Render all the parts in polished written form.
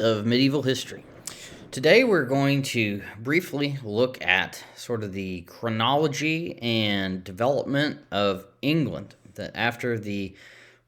of medieval history. Today we're going to briefly look at sort of the chronology and development of England. That after the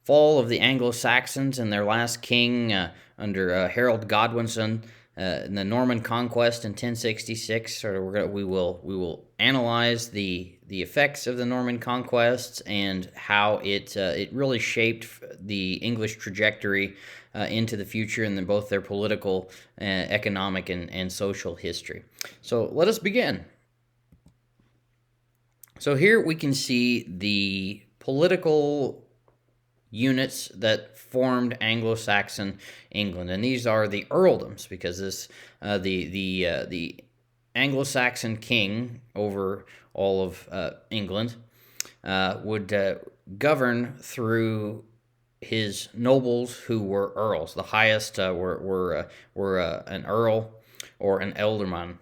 fall of the Anglo-Saxons and their last king under Harold Godwinson in the Norman Conquest in 1066, we will analyze the effects of the Norman Conquest and how it really shaped the English trajectory into the future in both their political, economic, and social history. So let us begin. So here we can see the political units that formed Anglo-Saxon England, and these are the earldoms, because the Anglo-Saxon king over all of England would govern through his nobles, who were earls. The highest were an earl or an ealdorman,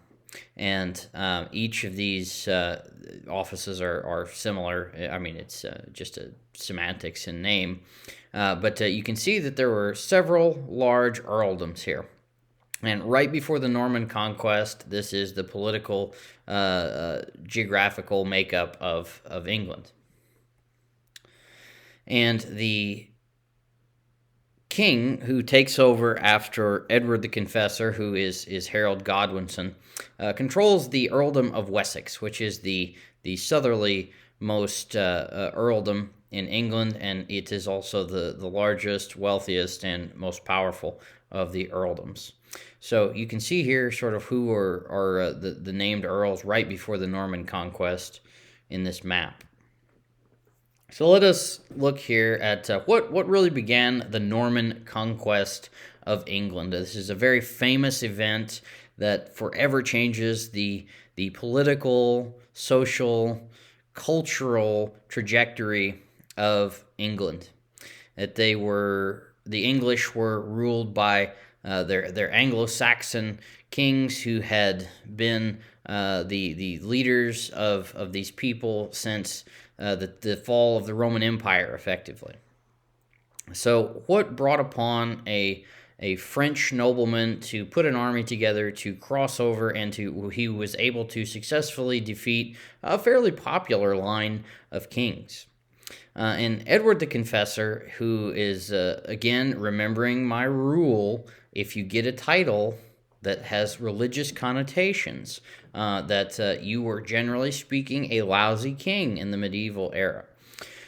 and each of these offices are similar. I mean, it's just a semantics in name, but you can see that there were several large earldoms here. And right before the Norman Conquest, this is the political, geographical makeup of England. And the king who takes over after Edward the Confessor, who is Harold Godwinson, controls the earldom of Wessex, which is the southerly most earldom in England, and it is also the largest, wealthiest, and most powerful of the earldoms. So you can see here sort of who are the named earls right before the Norman Conquest in this map. So let us look here at what really began the Norman Conquest of England. This is a very famous event that forever changes the political, social, cultural trajectory of England. That the English were ruled by their Anglo-Saxon kings, who had been the leaders of these people since the fall of the Roman Empire, effectively. So what brought upon a French nobleman to put an army together to cross over, and he was able to successfully defeat a fairly popular line of kings. And Edward the Confessor, who is, again, remembering my rule, if you get a title that has religious connotations, that you were, generally speaking, a lousy king in the medieval era.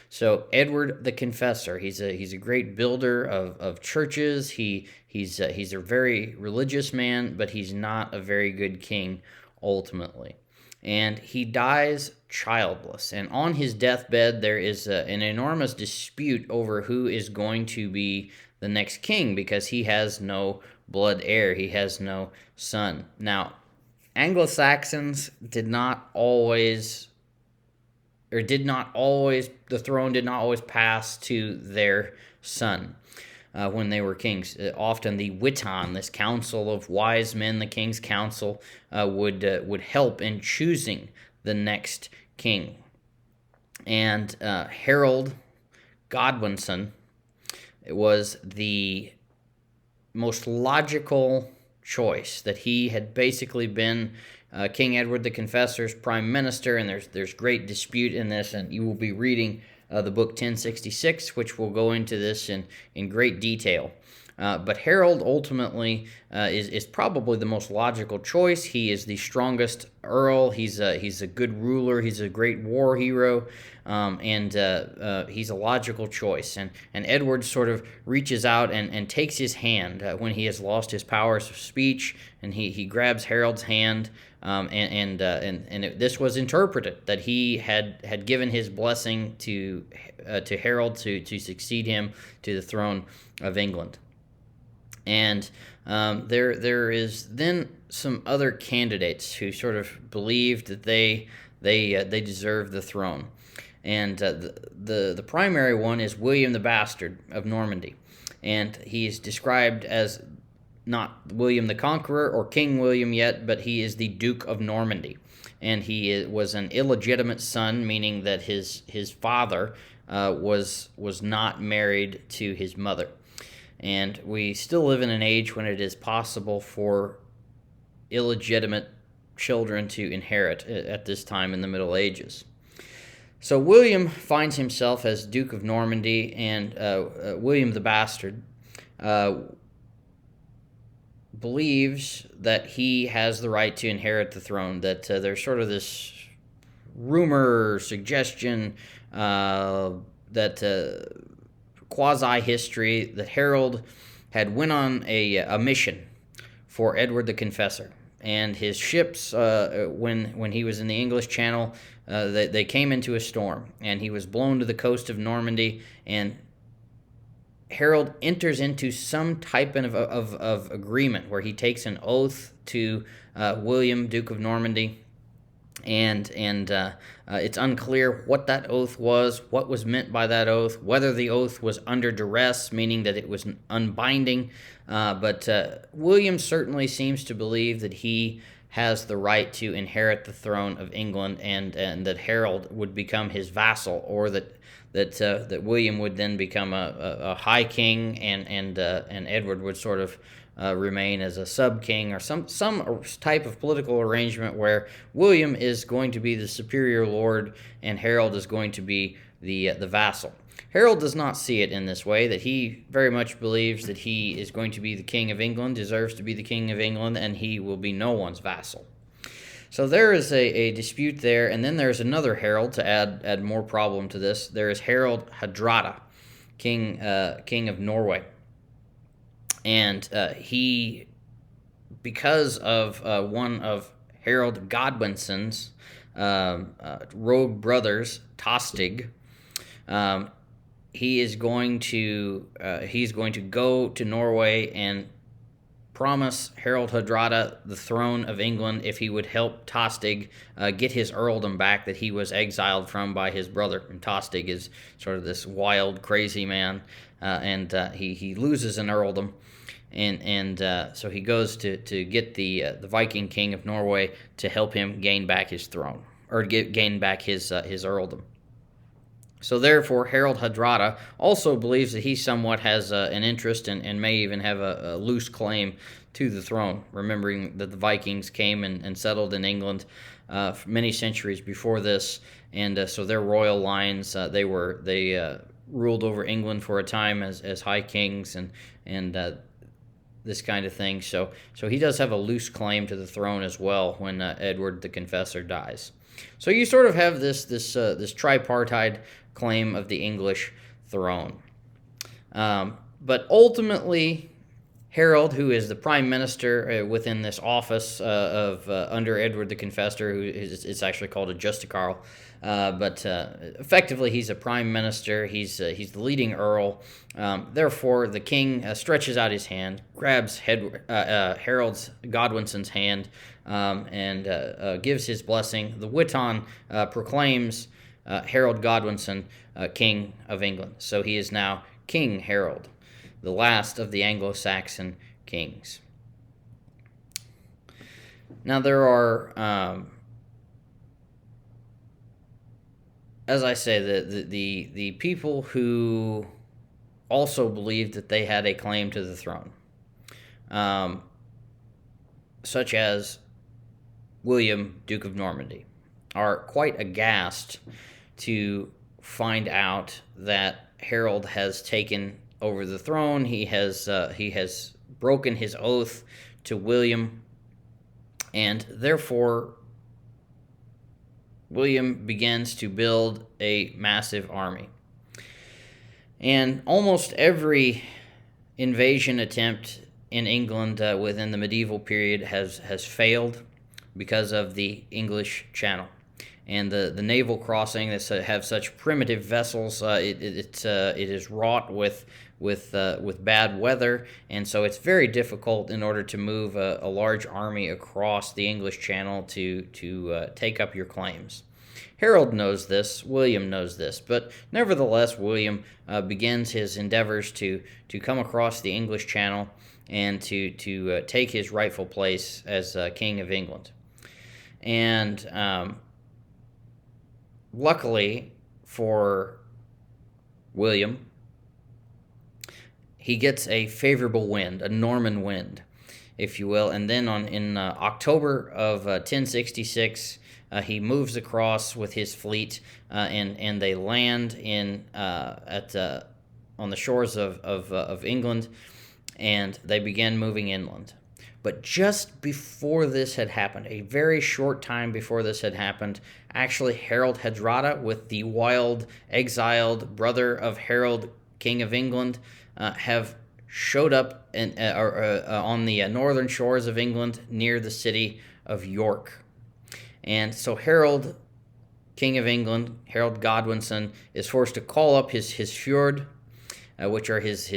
So Edward the Confessor, he's a great builder of churches. He's a very religious man, but he's not a very good king ultimately. And he dies childless. And on his deathbed, there is an enormous dispute over who is going to be the next king, because he has no blood heir. He has no son. Now, Anglo-Saxons the throne did not always pass to their son when they were kings. Often the Witan, this council of wise men, the king's council, would help in choosing the next king. And Harold Godwinson was the most logical choice. That he had basically been King Edward the Confessor's prime minister, and there's great dispute in this, and you will be reading the book 1066, which will go into this in great detail. But Harold ultimately is probably the most logical choice. He is the strongest earl. He's a good ruler. He's a great war hero, and he's a logical choice. And Edward sort of reaches out and takes his hand when he has lost his powers of speech, and he grabs Harold's hand. This was interpreted that he had given his blessing to Harold to succeed him to the throne of England. And there is then some other candidates who sort of believed that they deserved the throne, and the primary one is William the Bastard of Normandy, and he is described as not William the Conqueror or King William yet, but he is the Duke of Normandy, and he was an illegitimate son, meaning that his father was not married to his mother. And we still live in an age when it is possible for illegitimate children to inherit at this time in the Middle Ages. So William finds himself as Duke of Normandy, and William the Bastard believes that he has the right to inherit the throne, that there's sort of this rumor or suggestion that quasi-history that Harold had went on a mission for Edward the Confessor. And his ships, when he was in the English Channel, they came into a storm, and he was blown to the coast of Normandy, and Harold enters into some type of agreement where he takes an oath to William, Duke of Normandy, and it's unclear what that oath was, what was meant by that oath, whether the oath was under duress, meaning that it was unbinding, but William certainly seems to believe that he has the right to inherit the throne of England, and that Harold would become his vassal, or that William would then become a high king, and Edward would sort of remain as a sub-king, or some type of political arrangement where William is going to be the superior lord and Harold is going to be the vassal. Harold does not see it in this way, that he very much believes that he is going to be the king of England, deserves to be the king of England, and he will be no one's vassal. So there is a dispute there, and then there's another Harold to add more problem to this. There is Harold Hardrada, king of Norway. And he, because of one of Harold Godwinson's rogue brothers, Tostig, he's going to go to Norway and promise Harold Hardrada the throne of England if he would help Tostig get his earldom back that he was exiled from by his brother. And Tostig is sort of this wild, crazy man, and he loses an earldom. And so he goes to get the Viking king of Norway to help him gain back his throne, or gain back his earldom. So therefore, Harold Hardrada also believes that he somewhat has an interest and may even have a loose claim to the throne, remembering that the Vikings came and settled in England many centuries before this, and so their royal lines, they ruled over England for a time as high kings and this kind of thing. So he does have a loose claim to the throne as well when Edward the Confessor dies. So you sort of have this tripartite claim of the English throne. But ultimately, Harold, who is the prime minister within this office of under Edward the Confessor, it's actually called a Justicarl, but effectively he's a prime minister. He's the leading earl. Therefore, the king stretches out his hand, grabs Harold Godwinson's hand, and gives his blessing. The Witan proclaims Harold Godwinson King of England. So he is now King Harold, the last of the Anglo-Saxon kings. Now there are, as I say, the people who also believed that they had a claim to the throne, such as William, Duke of Normandy, are quite aghast to find out that Harold has taken over the throne. He has broken his oath to William, and therefore William begins to build a massive army. And almost every invasion attempt in England within the medieval period has failed because of the English Channel and the naval crossing that have such primitive vessels. It is wrought with bad weather, and so it's very difficult in order to move a large army across the English Channel to take up your claims. Harold knows this, William knows this, but nevertheless, William begins his endeavors to come across the English Channel and to take his rightful place as King of England. And luckily for William, he gets a favorable wind, a Norman wind, if you will. And then in October of 1066, he moves across with his fleet, and they land on the shores of England, and they began moving inland. But just before this had happened, a very short time before this had happened, actually Harold Hardrada, with the wild, exiled brother of Harold, King of England, have showed up on the northern shores of England near the city of York. And so Harold, King of England, Harold Godwinson, is forced to call up his fjord, which are his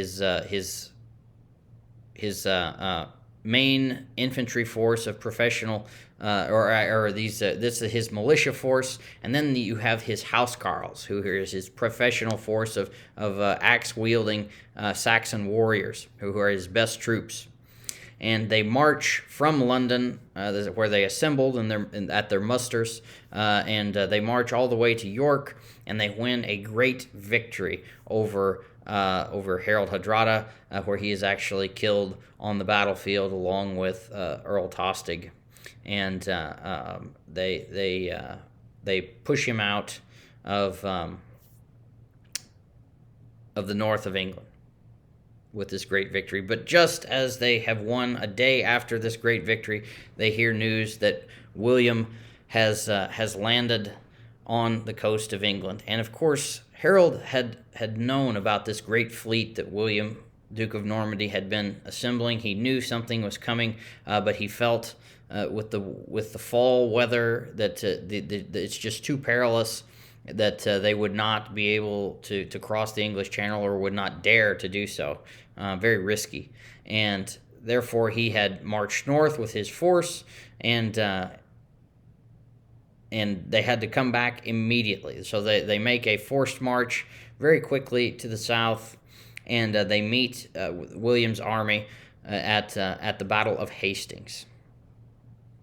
main infantry force of professional, this is his militia force, and then you have his housecarls, who is his professional force of axe-wielding Saxon warriors, who are his best troops. And they march from London, where they assembled at their musters, and they march all the way to York, and they win a great victory over Harold Hardrada, where he is actually killed on the battlefield along with Earl Tostig, and they push him out of the north of England with this great victory. But just as they have won, a day after this great victory, they hear news that William has landed on the coast of England. And of course, Harold had known about this great fleet that William, Duke of Normandy, had been assembling. He knew something was coming, but he felt with the fall weather that it's just too perilous, that they would not be able to cross the English Channel, or would not dare to do so. Very risky. And therefore he had marched north with his force, and they had to come back immediately. So they make a forced march very quickly to the south, and they meet William's army at the Battle of Hastings.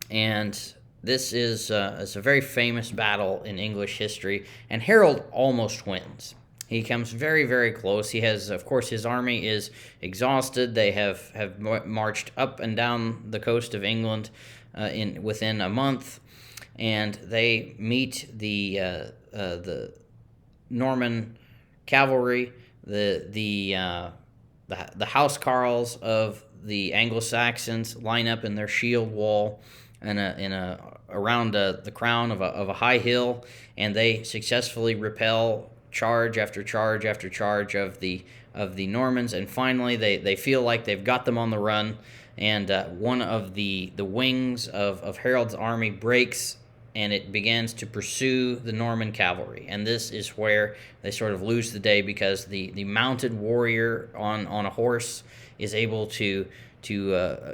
And this is a very famous battle in English history, and Harold almost wins. He comes very, very close. He has, of course, his army is exhausted. They have marched up and down the coast of England within a month, and they meet the Norman cavalry, the housecarls of the Anglo-Saxons line up in their shield wall around the crown of a high hill, and they successfully repel charge after charge after charge of the Normans, and finally they feel like they've got them on the run, and one of the wings of Harold's army breaks, and it begins to pursue the Norman cavalry. And this is where they sort of lose the day, because the mounted warrior on a horse is able to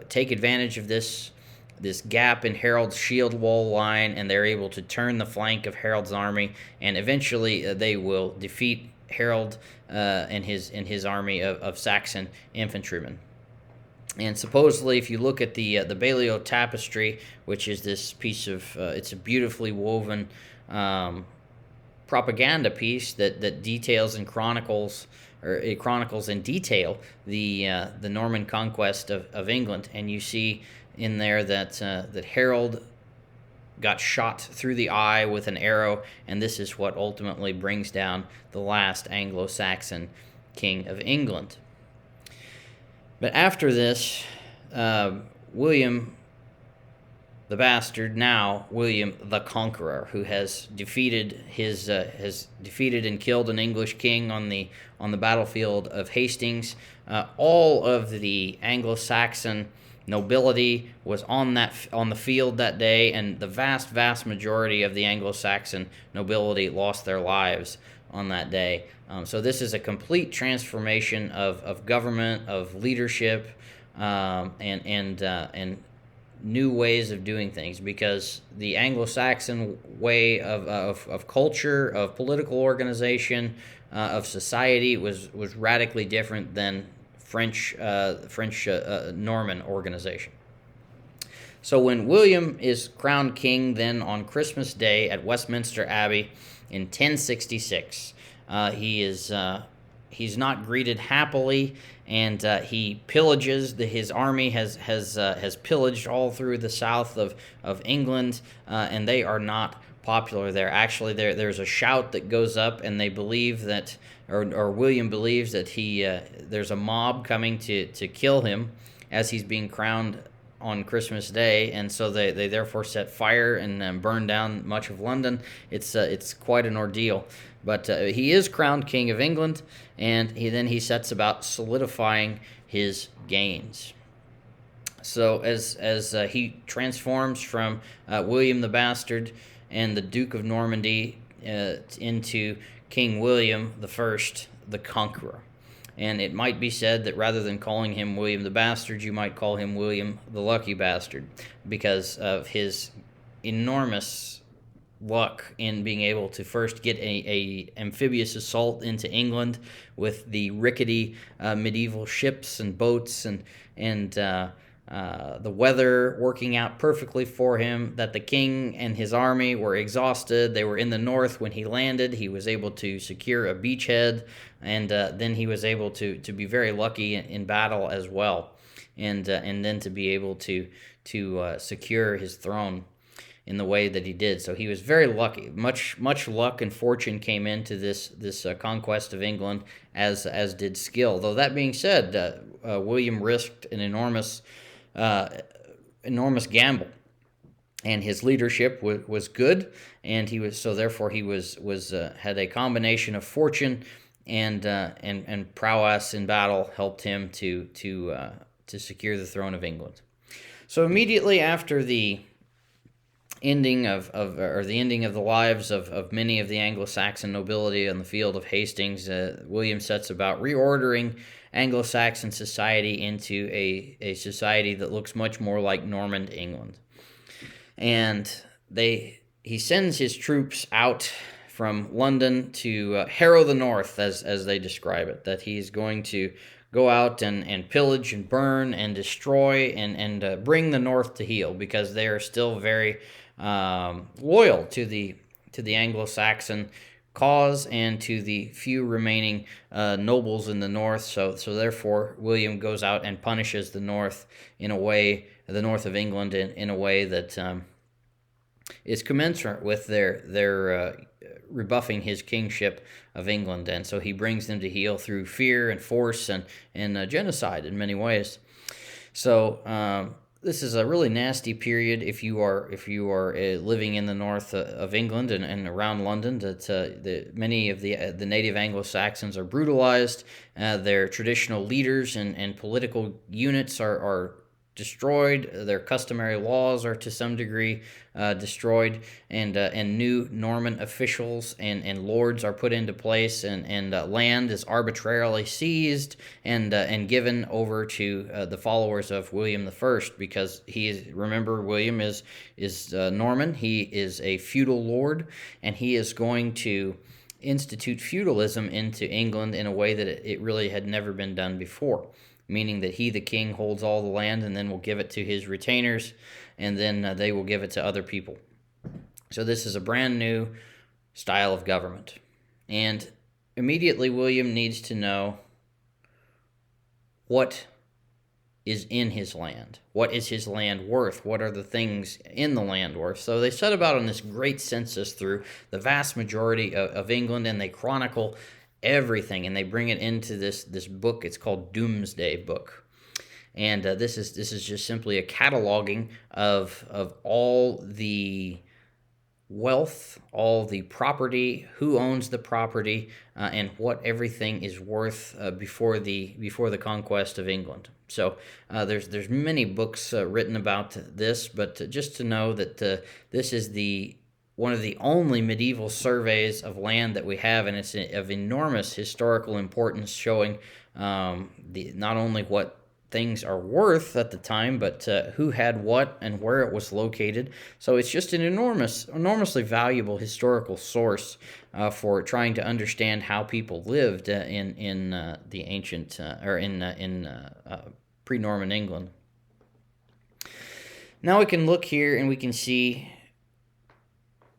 take advantage of this gap in Harold's shield wall line, and they're able to turn the flank of Harold's army, and eventually they will defeat Harold and his army of Saxon infantrymen. And supposedly, if you look at the Balliol Tapestry, which is this piece of it's a beautifully woven propaganda piece that details and chronicles, or it chronicles in detail the Norman conquest of England, and you see in there that Harold got shot through the eye with an arrow, and this is what ultimately brings down the last Anglo-Saxon king of England. But after this, William the Bastard, now William the Conqueror, who has defeated and killed an English king on the battlefield of Hastings. All of the Anglo-Saxon nobility was on the field that day, and the vast majority of the Anglo-Saxon nobility lost their lives on that day. So this is a complete transformation of government, of leadership, and new ways of doing things, because the Anglo-Saxon way of culture, of political organization, of society was radically different than French Norman organization. So when William is crowned king, then on Christmas Day at Westminster Abbey in 1066, he is he's not greeted happily, and he pillages. His army has pillaged all through the south of England, and they are not popular there. Actually, there's a shout that goes up, and they believe that, or William believes that there's a mob coming to kill him as he's being crowned on Christmas Day, and so they therefore set fire and burn down much of London. It's quite an ordeal. But he is crowned King of England, and he sets about solidifying his gains. So as he transforms from William the Bastard and the Duke of Normandy into King William the First, the Conqueror. And it might be said that rather than calling him William the Bastard, you might call him William the Lucky Bastard, because of his enormous luck in being able to first get a amphibious assault into England with the rickety medieval ships and boats, and the weather working out perfectly for him, that the king and his army were exhausted. They were in the north when he landed. He was able to secure a beachhead, and then he was able to be very lucky in battle as well, and then to be able to secure his throne in the way that he did. So he was very lucky. Much luck and fortune came into this conquest of England, as did skill. Though that being said, William risked an enormous gamble, and his leadership was good, and he was had a combination of fortune and prowess in battle helped him to secure the throne of England. So immediately after the ending of the lives of many of the Anglo-Saxon nobility on the field of Hastings, William sets about reordering Anglo-Saxon society into a society that looks much more like Norman England. And he sends his troops out from London to harrow the north, as they describe it, that he's going to go out and pillage and burn and destroy and bring the north to heel, because they are still very loyal to the Anglo-Saxon cause and to the few remaining nobles in the north. So therefore, William goes out and punishes the north of England in a way that is commensurate with their rebuffing his kingship of England, and so he brings them to heel through fear and force and genocide in many ways. So this is a really nasty period if you are living in the north of England and around London. That many of the native Anglo-Saxons are brutalized. Their traditional leaders and political units are destroyed. Their customary laws are to some degree destroyed, and new Norman officials and lords are put into place, and land is arbitrarily seized and given over to the followers of William I, because William is Norman. He is a feudal lord, and he is going to institute feudalism into England in a way that it really had never been done before, meaning that he, the king, holds all the land and then will give it to his retainers, and then they will give it to other people. So this is a brand new style of government. And immediately William needs to know what is in his land. What is his land worth? What are the things in the land worth? So they set about on this great census through the vast majority of England, and they chronicle everything, and they bring it into this book. It's called Doomsday Book, and this is just simply a cataloging of all the wealth, all the property, who owns the property, and what everything is worth before the conquest of England. So there's many books written about this, but just to know that this is one of the only medieval surveys of land that we have, and it's of enormous historical importance, showing not only what things are worth at the time, but who had what and where it was located. So it's just an enormously valuable historical source for trying to understand how people lived in the ancient pre-Norman England. Now we can look here and we can see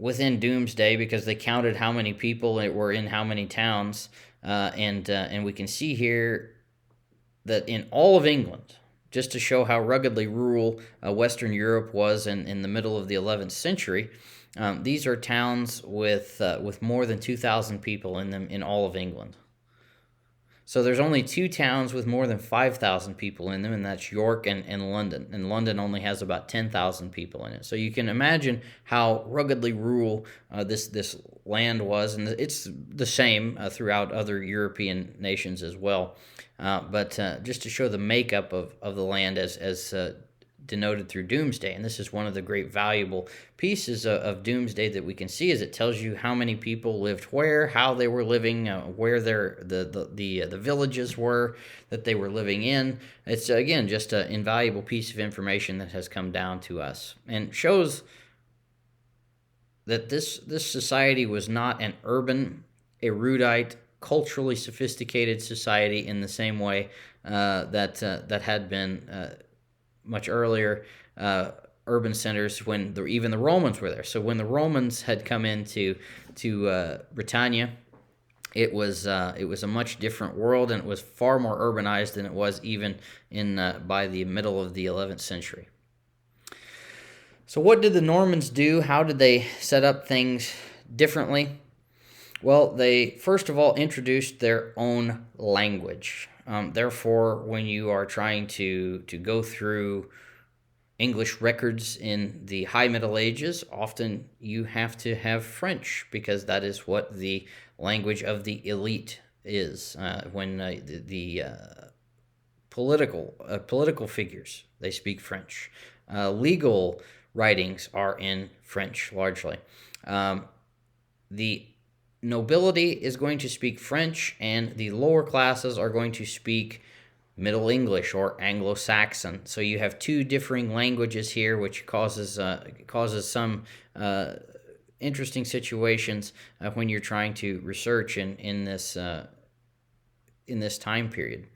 within Doomsday because they counted how many people were in how many towns, and we can see here that in all of England, just to show how ruggedly rural Western Europe was in the middle of the 11th century, these are towns with more than 2,000 people in them in all of England. So there's only 2 towns with more than 5,000 people in them, and that's York and London. And London only has about 10,000 people in it. So you can imagine how ruggedly rural this land was, and it's the same throughout other European nations as well. But just to show the makeup of the land as denoted through Doomsday, and this is one of the great valuable pieces of Doomsday that we can see, is it tells you how many people lived where, how they were living, where the villages were that they were living in. It's again just an invaluable piece of information that has come down to us and shows that this society was not an urban, erudite, culturally sophisticated society in the same way that had been much earlier urban centers when even the Romans were there. So when the Romans had come into Britannia, it was a much different world, and it was far more urbanized than it was even by the middle of the 11th century. So what did the Normans do? How did they set up things differently? Well, they first of all introduced their own language. Therefore, when you are trying to go through English records in the High Middle Ages, often you have to have French because that is what the language of the elite is. When the political figures, they speak French. Legal writings are in French largely. The nobility is going to speak French, and the lower classes are going to speak Middle English or Anglo-Saxon. So you have 2 differing languages here, which causes some interesting situations when you're trying to research in this time period,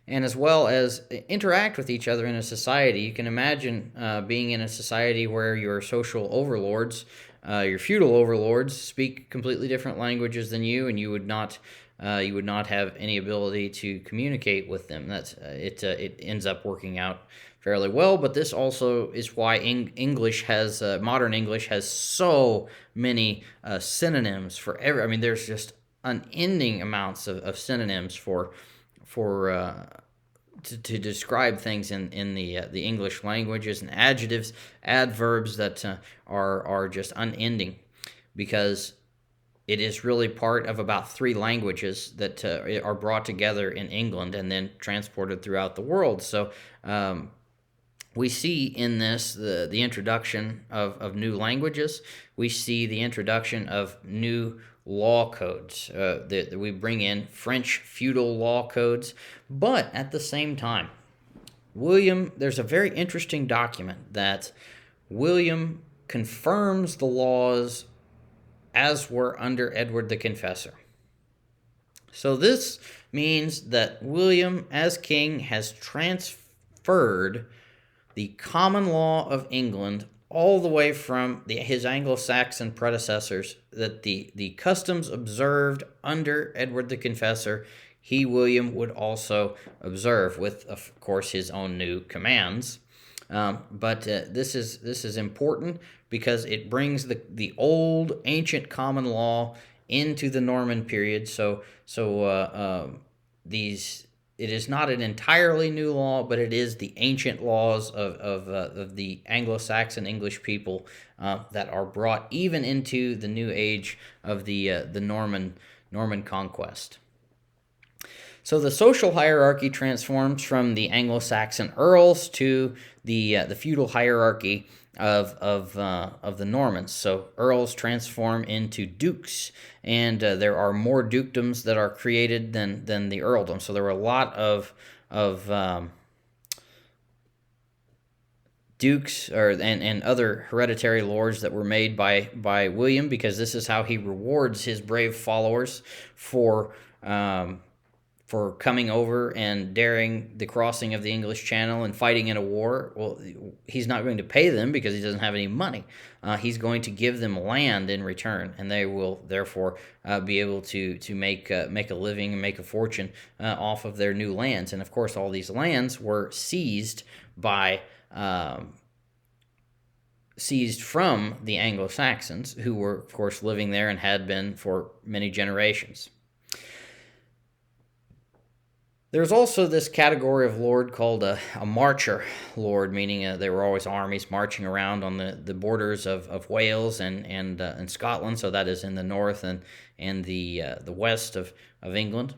and as well as interact with each other in a society. You can imagine being in a society where your social overlords, your feudal overlords, speak completely different languages than you, and you would not have any ability to communicate with them. It ends up working out fairly well, but this also is why English has modern English has so many synonyms for every. I mean, there's just unending amounts of synonyms to describe things in the English languages, and adjectives, adverbs that are just unending, because it is really part of about 3 languages that are brought together in England and then transported throughout the world. So we see in this the introduction of new languages. We see the introduction of new law codes. That we bring in French feudal law codes. But at the same time, there's a very interesting document that William confirms the laws as were under Edward the Confessor. So this means that William, as king, has transferred the common law of England all the way from his Anglo-Saxon predecessors, that the customs observed under Edward the Confessor, he, William, would also observe with, of course, his own new commands. But this is important because it brings the old ancient common law into the Norman period. So it is not an entirely new law, but it is the ancient laws of the Anglo-Saxon English people that are brought even into the new age of the Norman conquest. So the social hierarchy transforms from the Anglo-Saxon earls to the feudal hierarchy of the Normans. So earls transform into dukes, and there are more dukedoms that are created than the earldom. So there were a lot of dukes and other hereditary lords that were made by William, because this is how he rewards his brave followers for for coming over and daring the crossing of the English Channel and fighting in a war. Well, he's not going to pay them because he doesn't have any money. He's going to give them land in return, and they will therefore be able to make a living and make a fortune off of their new lands. And of course, all these lands were seized from the Anglo-Saxons, who were, of course, living there and had been for many generations. There's also this category of lord called a marcher lord, meaning they were always armies marching around on the borders of Wales and Scotland, so that is in the north and the west of England.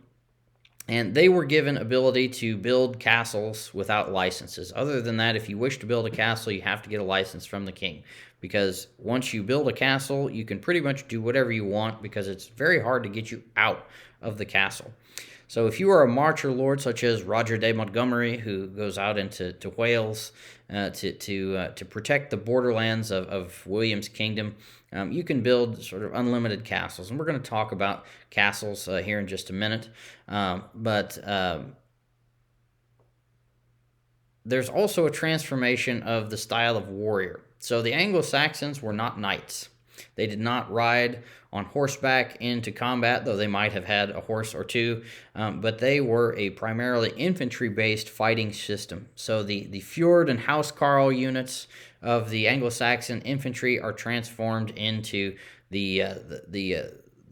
And they were given ability to build castles without licenses. Other than that, if you wish to build a castle, you have to get a license from the king, because once you build a castle, you can pretty much do whatever you want, because it's very hard to get you out of the castle. So if you are a marcher lord, such as Roger de Montgomery, who goes out into Wales to protect the borderlands of William's kingdom, you can build sort of unlimited castles. And we're going to talk about castles here in just a minute. But there's also a transformation of the style of warrior. So the Anglo-Saxons were not knights. They did not ride on horseback into combat, though they might have had a horse or two, but they were a primarily infantry-based fighting system. So the Fjord and Housecarl units of the Anglo-Saxon infantry are transformed into the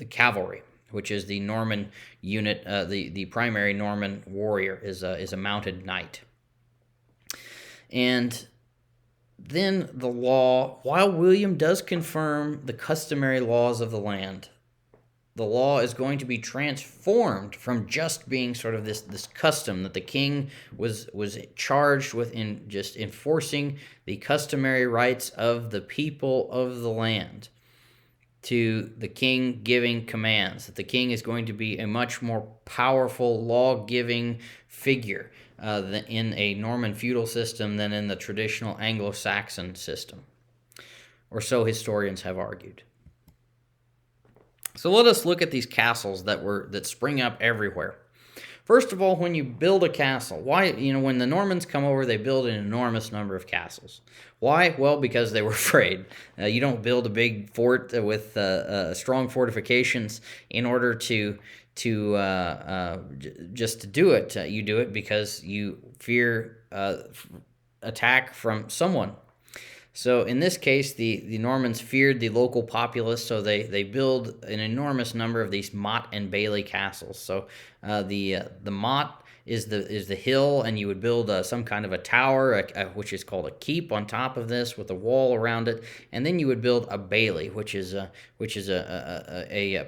cavalry, which is the Norman unit. The primary Norman warrior is a mounted knight. And then the law, while William does confirm the customary laws of the land, the law is going to be transformed from just being sort of this custom that the king was charged with in just enforcing the customary rights of the people of the land, to the king giving commands, that the king is going to be a much more powerful law-giving figure in a Norman feudal system than in the traditional Anglo-Saxon system, or so historians have argued. So let us look at these castles that spring up everywhere. First of all, when you build a castle, why, when the Normans come over, they build an enormous number of castles. Why? Well, because they were afraid. You don't build a big fort with strong fortifications in order to just to do it. You do it because you fear attack from someone. So in this case, the Normans feared the local populace, so they build an enormous number of these motte and bailey castles. So the motte is the hill, and you would build some kind of a tower, which is called a keep, on top of this with a wall around it, and then you would build a bailey, which is a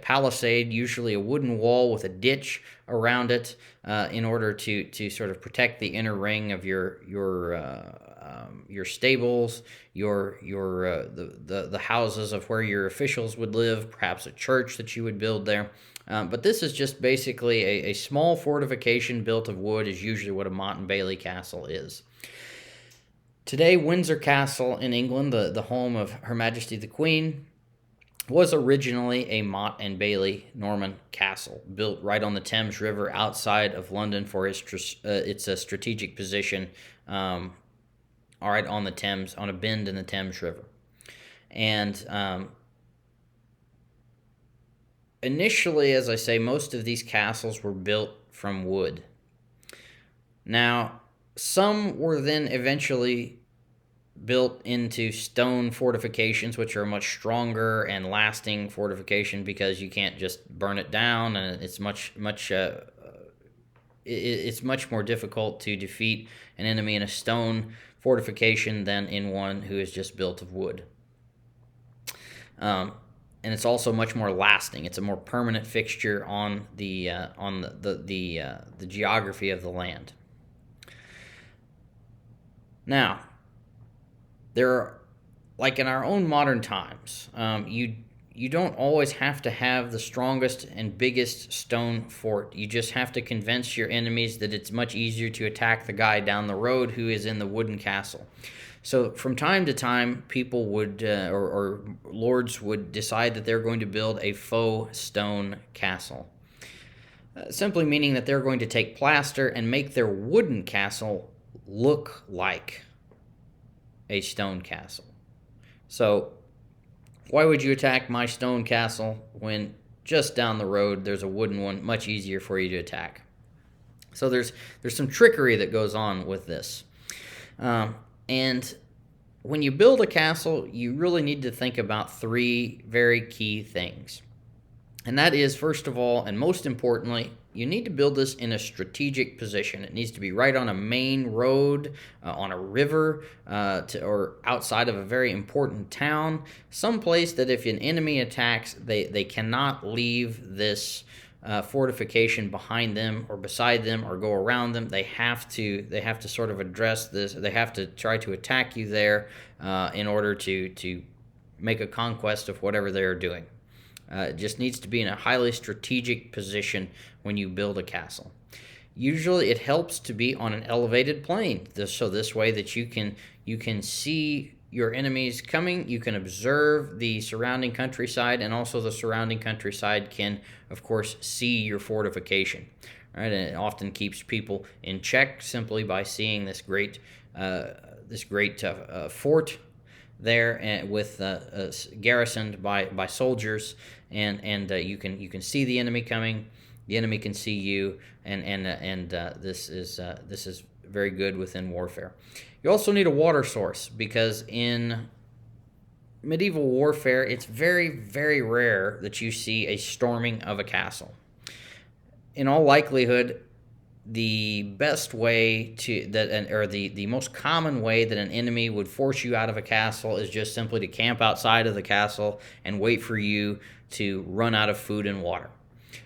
palisade, usually a wooden wall with a ditch around it, in order to sort of protect the inner ring of your stables, the houses of where your officials would live, perhaps a church that you would build there. But this is just basically a small fortification built of wood, is usually what a motte and bailey castle is. Today, Windsor Castle in England, the home of Her Majesty the Queen, was originally a motte and bailey Norman castle, built right on the Thames River outside of London for its strategic position, right on the Thames, on a bend in the Thames River. And initially, as I say, most of these castles were built from wood. Now, some were then eventually built into stone fortifications, which are a much stronger and lasting fortification because you can't just burn it down, and it's much more difficult to defeat an enemy in a stone fortification than in one who is just built of wood. And it's also much more lasting. It's a more permanent fixture on the geography of the land. Now, there are, like in our own modern times, you don't always have to have the strongest and biggest stone fort. You just have to convince your enemies that it's much easier to attack the guy down the road who is in the wooden castle. So from time to time, people would, or lords would decide that they're going to build a faux stone castle. simply meaning that they're going to take plaster and make their wooden castle look like a stone castle. So why would you attack my stone castle when just down the road there's a wooden one, much easier for you to attack? So there's some trickery that goes on with this. And when you build a castle, you really need to think about three very key things. And that is, first of all, and most importantly, you need to build this in a strategic position. It needs to be right on a main road, on a river, or outside of a very important town, someplace that if an enemy attacks, they cannot leave this fortification behind them or beside them or go around them. They have to sort of address this. They have to try to attack you there in order to make a conquest of whatever they're doing. It just needs to be in a highly strategic position when you build a castle. Usually it helps to be on an elevated plane, so this way that you can see your enemies coming, you can observe the surrounding countryside, and also the surrounding countryside can, of course, see your fortification. Right? And it often keeps people in check simply by seeing this great fort there, and with garrisoned by soldiers, and you can see the enemy coming. The enemy can see you, and this is very good within warfare. You also need a water source, because in medieval warfare, it's very, very rare that you see a storming of a castle. In all likelihood, the best way the most common way that an enemy would force you out of a castle is just simply to camp outside of the castle and wait for you to run out of food and water.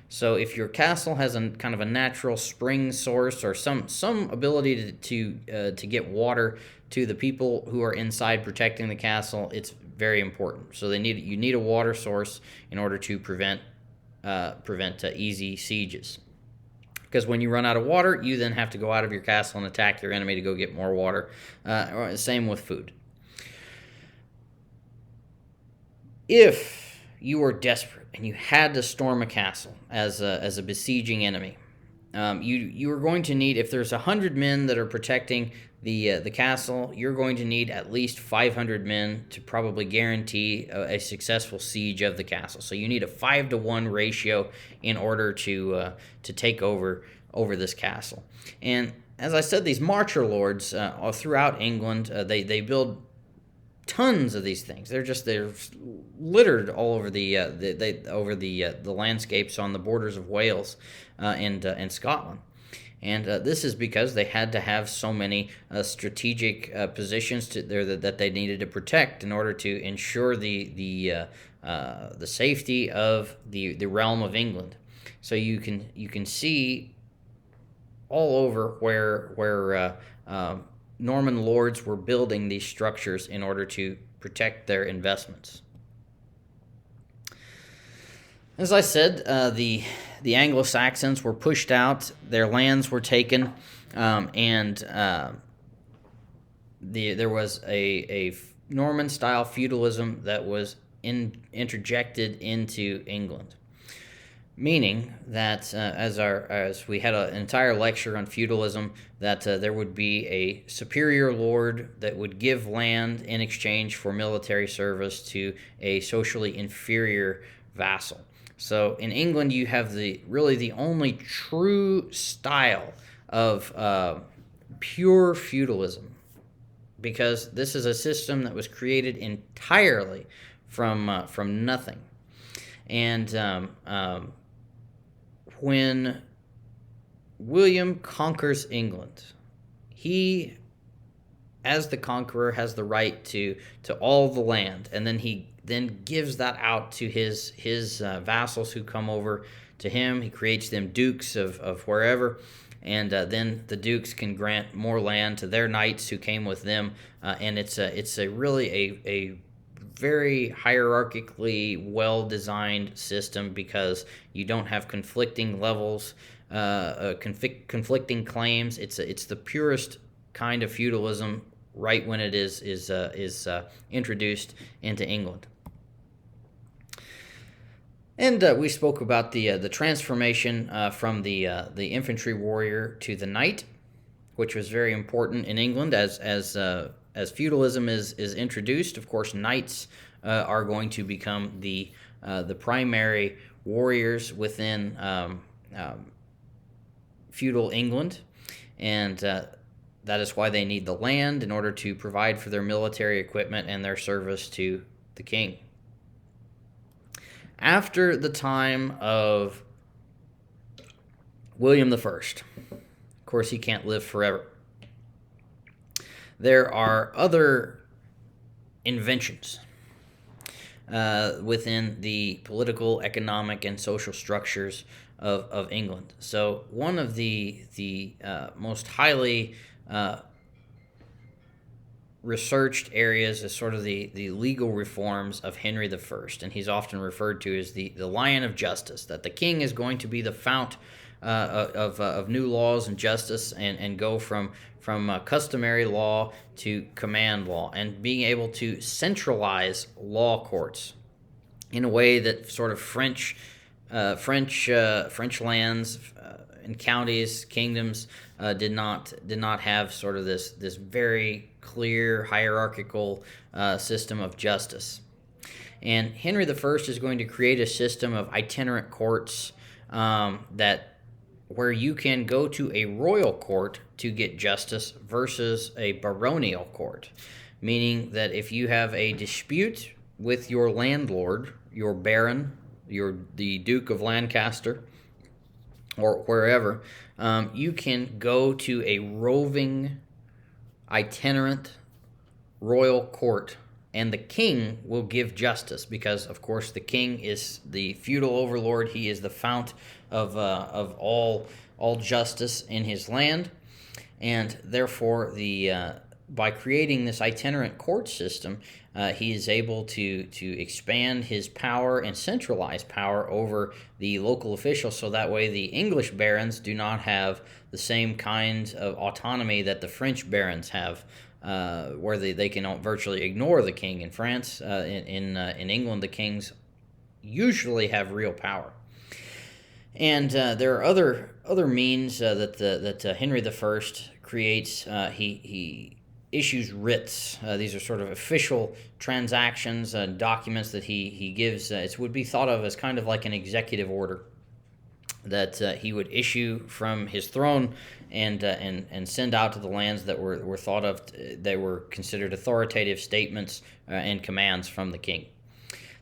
So if your castle has a kind of a natural spring source or some ability to get water to the people who are inside protecting the castle, it's very important. So you need a water source in order to prevent easy sieges. Because when you run out of water, you then have to go out of your castle and attack your enemy to go get more water. Same with food. If you were desperate and you had to storm a castle as a besieging enemy, you are going to need, if there's 100 men that are protecting the castle, you're going to need at least 500 men to probably guarantee a successful siege of the castle. So you need a 5-to-1 ratio in order to take over this castle. And as I said, these marcher lords throughout England, they build tons of these things. They're littered all over the landscapes on the borders of Wales and Scotland. And this is because they had to have so many strategic positions that they needed to protect in order to ensure the safety of the realm of England. So you can see all over where Norman lords were building these structures in order to protect their investments. As I said, the Anglo-Saxons were pushed out, their lands were taken, and there was a Norman-style feudalism that was interjected into England. Meaning that, as we had an entire lecture on feudalism, that there would be a superior lord that would give land in exchange for military service to a socially inferior vassal. So in England, you have the only true style of pure feudalism, because this is a system that was created entirely from nothing. And when William conquers England, he, as the conqueror, has the right to all the land, and then he gives that out to his vassals who come over to him. He creates them dukes of wherever, and then the dukes can grant more land to their knights who came with them, and it's really a very hierarchically well-designed system, because you don't have conflicting levels, conflicting claims. It's the purest kind of feudalism right when it is introduced into England. And we spoke about the transformation from the infantry warrior to the knight, which was very important in England as feudalism is introduced. Of course, knights are going to become the primary warriors within feudal England, and that is why they need the land in order to provide for their military equipment and their service to the king. After the time of William I, of course, he can't live forever. There are other inventions within the political, economic, and social structures of England. So one of the most highly researched areas is sort of the legal reforms of Henry I, and he's often referred to as the Lion of Justice, that the king is going to be the fount of new laws and justice, and go from customary law to command law, and being able to centralize law courts in a way that sort of French lands and counties, kingdoms did not have sort of this very clear hierarchical system of justice. And Henry I is going to create a system of itinerant courts where you can go to a royal court to get justice versus a baronial court, meaning that if you have a dispute with your landlord, your baron, the Duke of Lancaster, or wherever, you can go to a roving, itinerant royal court, and the king will give justice because, of course, the king is the feudal overlord. He is the fount of all justice in his land, and therefore by creating this itinerant court system, he is able to expand his power and centralize power over the local officials, so that way the English barons do not have the same kind of autonomy that the French barons have, where they can virtually ignore the king. In France, in England, the kings usually have real power. And there are other means that Henry I creates. He issues writs. These are sort of official transactions, documents that he gives. It would be thought of as kind of like an executive order that he would issue from his throne and send out to the lands that were thought of. They were considered authoritative statements and commands from the king.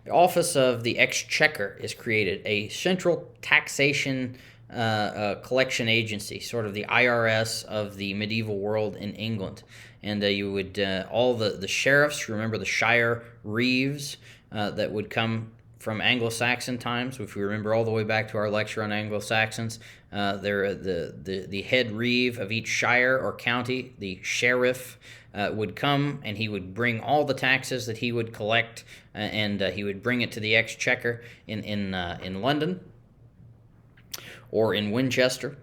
The office of the Exchequer is created, a central taxation collection agency, sort of the IRS of the medieval world in England. And you would, all the sheriffs, remember the shire reeves that would come from Anglo-Saxon times. If we remember all the way back to our lecture on Anglo-Saxons, they're the head reeve of each shire or county, the sheriff, would come, and he would bring all the taxes that he would collect, and he would bring it to the Exchequer in London or in Winchester,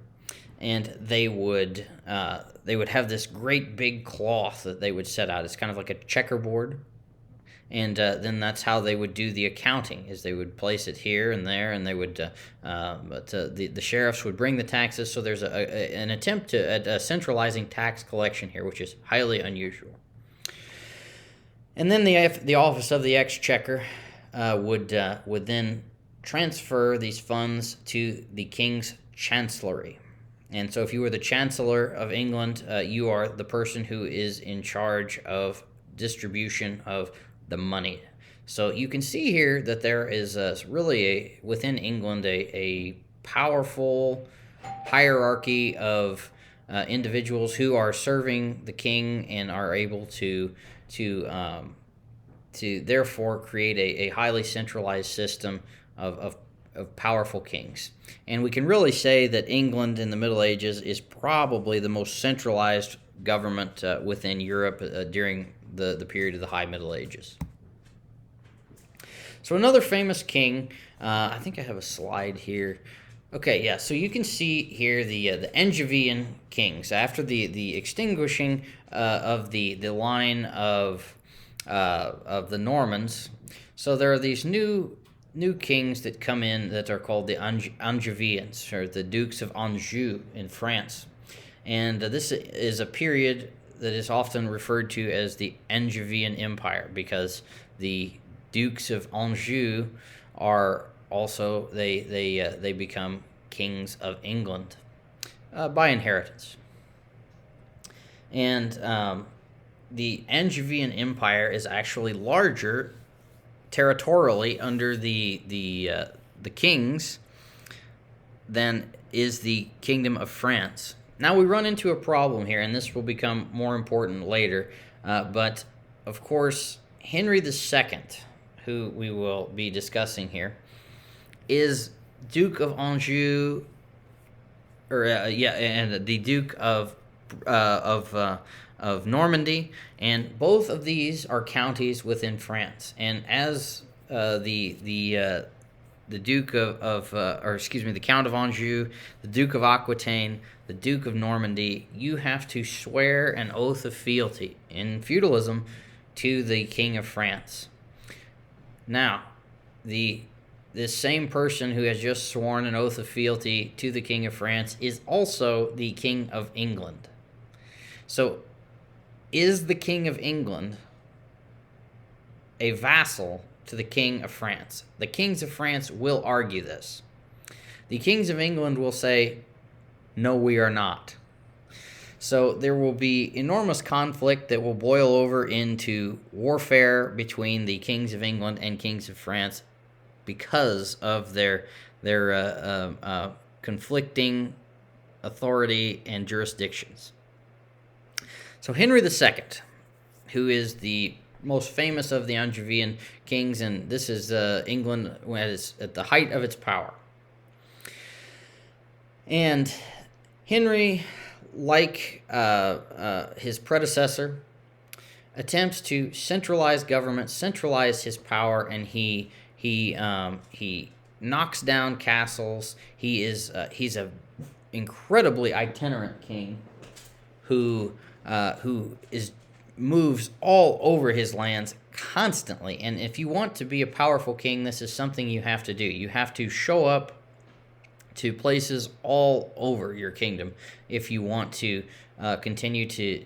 and they would have this great big cloth that they would set out. It's kind of like a checkerboard, and then that's how they would do the accounting. Is they would place it here and there, and they would. The sheriffs would bring the taxes. So there's an attempt at centralizing tax collection here, which is highly unusual. And then the office of the Exchequer would then transfer these funds to the King's Chancellery. And so if you were the Chancellor of England, you are the person who is in charge of distribution of the money. So you can see here that there is really within England a powerful hierarchy of individuals who are serving the king and are able to therefore create a highly centralized system of powerful kings. And we can really say that England in the Middle Ages is probably the most centralized government within Europe during the period of the High Middle Ages. So another famous king, I think I have a slide here. Okay, yeah, so you can see here the Angevin kings. After the extinguishing of the line of the Normans, so there are these new new kings that come in that are called the Angevins, or the Dukes of Anjou in France. And this is a period that is often referred to as the Angevin Empire, because the Dukes of Anjou are also, they become kings of England by inheritance. And the Angevin Empire is actually larger territorially under the kings than is the Kingdom of France. Now we run into a problem here, and this will become more important later. But of course, Henry II, who we will be discussing here, is Duke of Anjou, and the Duke of Normandy, and both of these are counties within France. And as the Duke the Count of Anjou, the Duke of Aquitaine, the Duke of Normandy, you have to swear an oath of fealty in feudalism to the King of France. Now, this same person who has just sworn an oath of fealty to the King of France is also the King of England. So, is the King of England a vassal to the King of France? The kings of France will argue this. The kings of England will say, no, we are not. So there will be enormous conflict that will boil over into warfare between the kings of England and kings of France because of their conflicting authority and jurisdictions. So Henry II, who is the most famous of the Angevin kings, and this is England when it's at the height of its power. And Henry, like his predecessor, attempts to centralize government, centralize his power, and he knocks down castles. He's a incredibly itinerant king who moves all over his lands constantly. And if you want to be a powerful king, this is something you have to do. You have to show up to places all over your kingdom if you want to continue to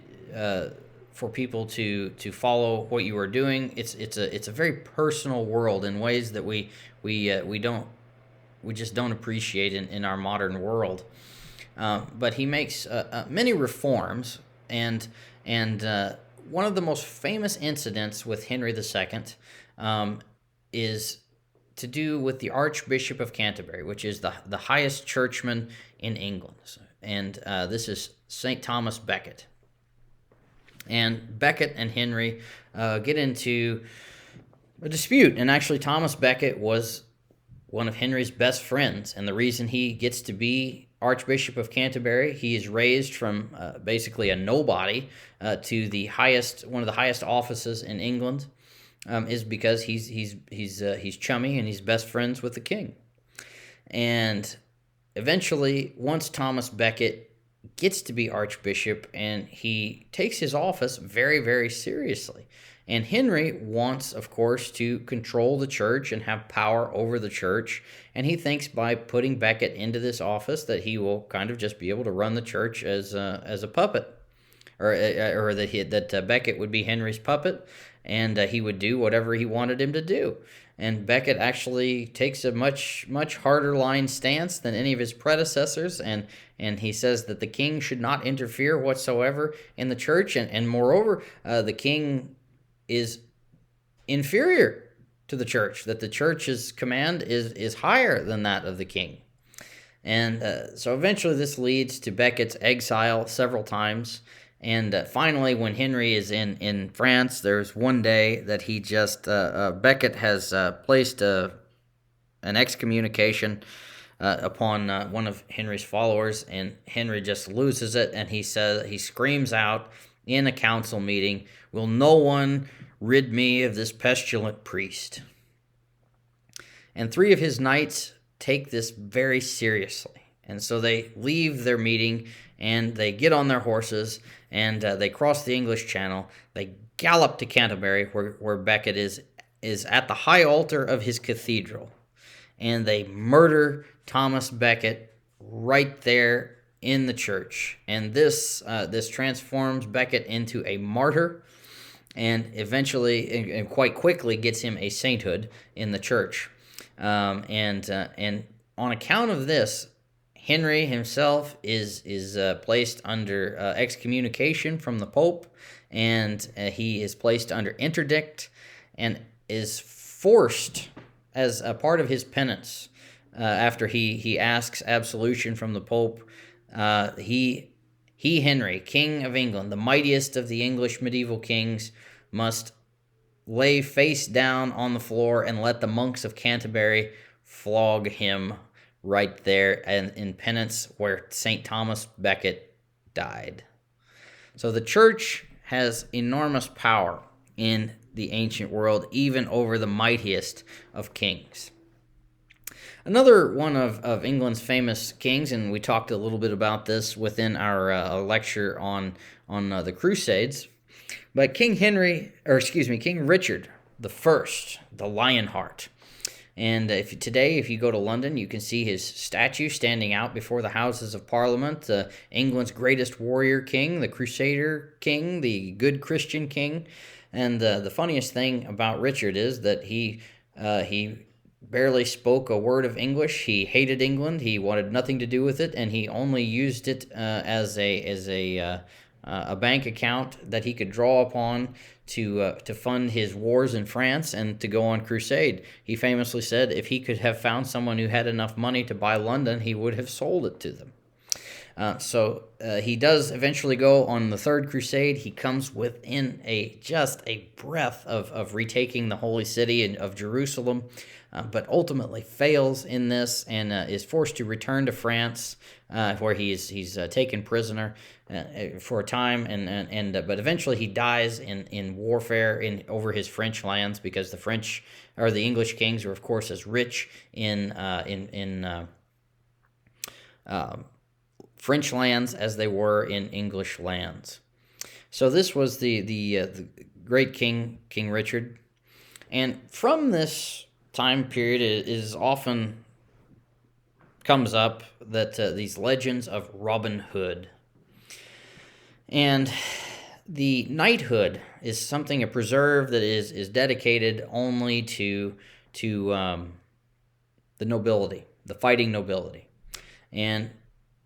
for people to follow what you are doing. It's a very personal world in ways that we just don't appreciate in our modern world. But he makes many reforms, and one of the most famous incidents with Henry II is to do with the Archbishop of Canterbury, which is the highest churchman in England. And this is St. Thomas Becket. And Becket and Henry get into a dispute. And actually, Thomas Becket was one of Henry's best friends. And the reason he gets to be Archbishop of Canterbury, he is raised from basically a nobody to one of the highest offices in England. Is because he's chummy and he's best friends with the king. And eventually, once Thomas Becket gets to be archbishop, and he takes his office very, very seriously. And Henry wants, of course, to control the church and have power over the church. And he thinks by putting Becket into this office that he will kind of just be able to run the church as a puppet, or that Becket would be Henry's puppet. And he would do whatever he wanted him to do. And Becket actually takes a much, much harder line stance than any of his predecessors, and he says that the king should not interfere whatsoever in the church, and moreover, the king is inferior to the church, that the church's command is higher than that of the king. And so eventually this leads to Becket's exile several times. And finally, when Henry is in France, there's one day that he just, Becket has placed an excommunication upon one of Henry's followers, and Henry just loses it, and he screams out in a council meeting, "Will no one rid me of this pestilent priest?" And 3 of his knights take this very seriously. And so they leave their meeting, and they get on their horses, and they cross the English Channel. They gallop to Canterbury, where Becket is is at the high altar of his cathedral, and they murder Thomas Becket right there in the church. And this transforms Becket into a martyr, and eventually, and quite quickly, gets him a sainthood in the church. And on account of this, Henry himself is placed under excommunication from the Pope, and he is placed under interdict, and is forced, as a part of his penance, after he asks absolution from the Pope, Henry, King of England, the mightiest of the English medieval kings, must lay face down on the floor and let the monks of Canterbury flog him right there and in penance where St. Thomas Becket died. So the church has enormous power in the ancient world, even over the mightiest of kings. Another one of England's famous kings, and we talked a little bit about this within our lecture on the Crusades, but King Richard the First, the Lionheart. And if you go to London, you can see his statue standing out before the Houses of Parliament. England's greatest warrior king, the Crusader king, the good Christian king. And the funniest thing about Richard is that he barely spoke a word of English. He hated England. He wanted nothing to do with it, and he only used it as a bank account that he could draw upon to fund his wars in France and to go on crusade. He famously said if he could have found someone who had enough money to buy London, he would have sold it to them. So he does eventually go on the Third Crusade. He comes within just a breath of retaking the Holy City of Jerusalem, but ultimately fails in this and is forced to return to France, where he's taken prisoner for a time, but eventually he dies in warfare over his French lands, because the English kings were of course as rich in French lands as they were in English lands. So this was the great King Richard, and from this time period it is often comes up that these legends of Robin Hood, and the knighthood is something, a preserve that is dedicated only to the nobility, the fighting nobility. And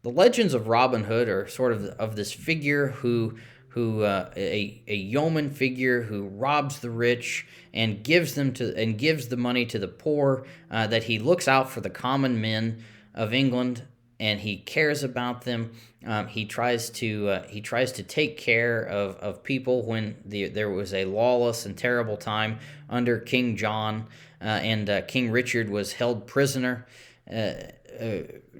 the legends of Robin Hood are sort of this figure who a yeoman figure who robs the rich and gives the money to the poor. That he looks out for the common men of England, and he cares about them. He tries to take care of people when there was a lawless and terrible time under King John, and King Richard was held prisoner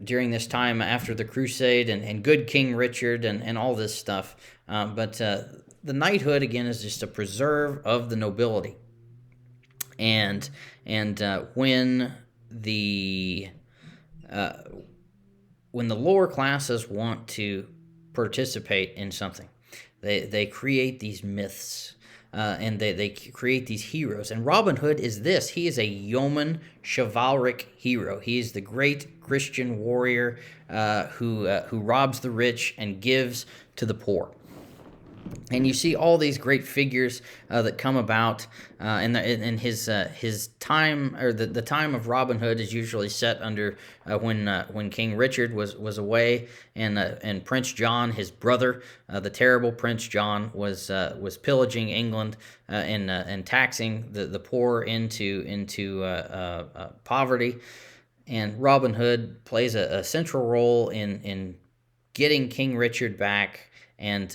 during this time after the Crusade, and good King Richard and all this stuff. But the knighthood, again, is just a preserve of the nobility. And when the lower classes want to participate in something, they create these myths. And they create these heroes. And Robin Hood is this. He is a yeoman chivalric hero. He is the great Christian warrior who robs the rich and gives to the poor. And you see all these great figures that come about, and his time, or the time of Robin Hood, is usually set under when King Richard was away, and Prince John, his brother, the terrible Prince John, was pillaging England and taxing the poor into poverty. And Robin Hood plays a central role in getting King Richard back and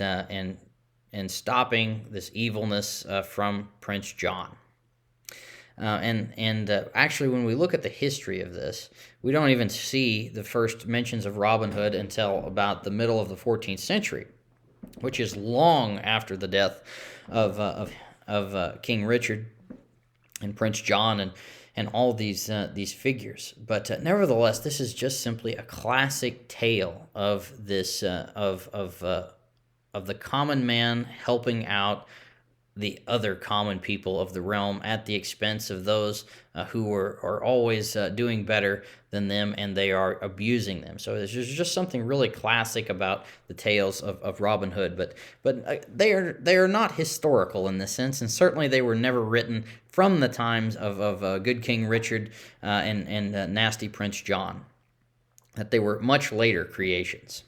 stopping this evilness from Prince John. Actually, when we look at the history of this, we don't even see the first mentions of Robin Hood until about the middle of the 14th century, which is long after the death of King Richard and Prince John and all these figures. But nevertheless, this is just simply a classic tale of this of the common man helping out the other common people of the realm at the expense of those who are always doing better than them, and they are abusing them. So there's just something really classic about the tales of Robin Hood, but they are not historical in this sense, and certainly they were never written from the times of good King Richard and nasty Prince John. That they were much later creations.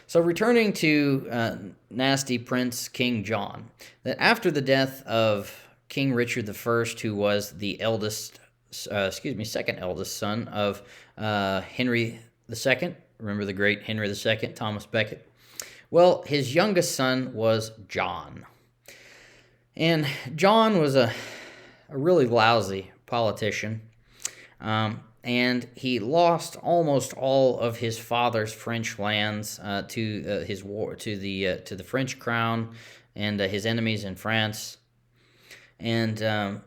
So returning to nasty Prince King John, that after the death of King Richard I, who was the second eldest son of Henry II, remember the great Henry II, Thomas Becket? Well, his youngest son was John. And John was a really lousy politician. And he lost almost all of his father's French lands to the French crown and his enemies in France. And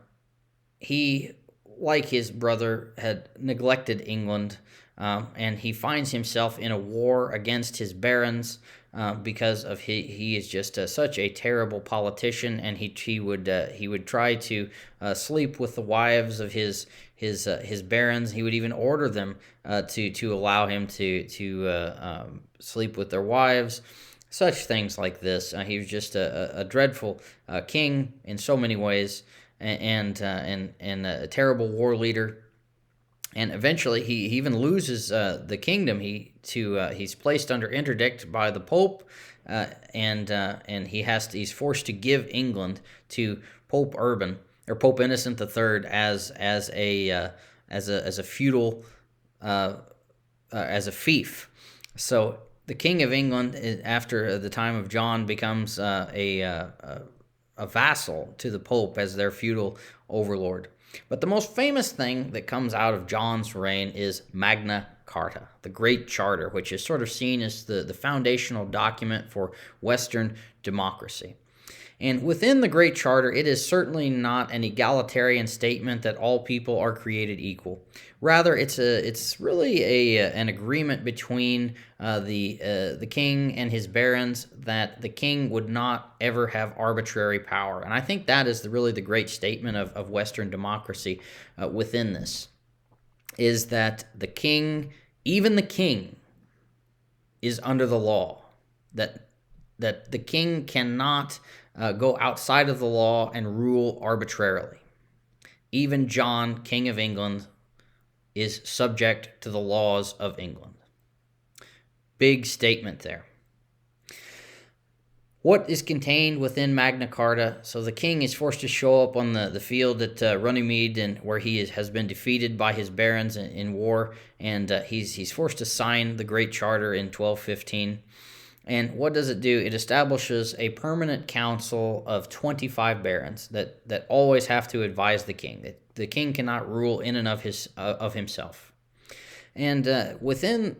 he, like his brother, had neglected England, and he finds himself in a war against his barons because of he is just such a terrible politician, and he would try to sleep with the wives of his barons. He would even order them to allow him to sleep with their wives. Such things like this. He was just a dreadful king in so many ways, and a terrible war leader. And eventually, he even loses the kingdom. He's placed under interdict by the Pope, and he's forced to give England to Pope Urban or Pope Innocent III as a feudal as a fief. So the King of England, after the time of John, becomes a vassal to the Pope as their feudal overlord. But the most famous thing that comes out of John's reign is Magna Carta, the Great Charter, which is sort of seen as the foundational document for Western democracy. And within the Great Charter, it is certainly not an egalitarian statement that all people are created equal. Rather, it's really an agreement between the king and his barons that the king would not ever have arbitrary power. And I think that is really the great statement of Western democracy within this, is that the king, even the king, is under the law. That the king cannot go outside of the law and rule arbitrarily. Even John, King of England, is subject to the laws of England. Big statement there. What is contained within Magna Carta? So the king is forced to show up on the field at Runnymede, and where he has been defeated by his barons in war, and he's forced to sign the Great Charter in 1215. And what does it do? It establishes a permanent council of 25 barons that always have to advise the king. That the king cannot rule in and of himself. And within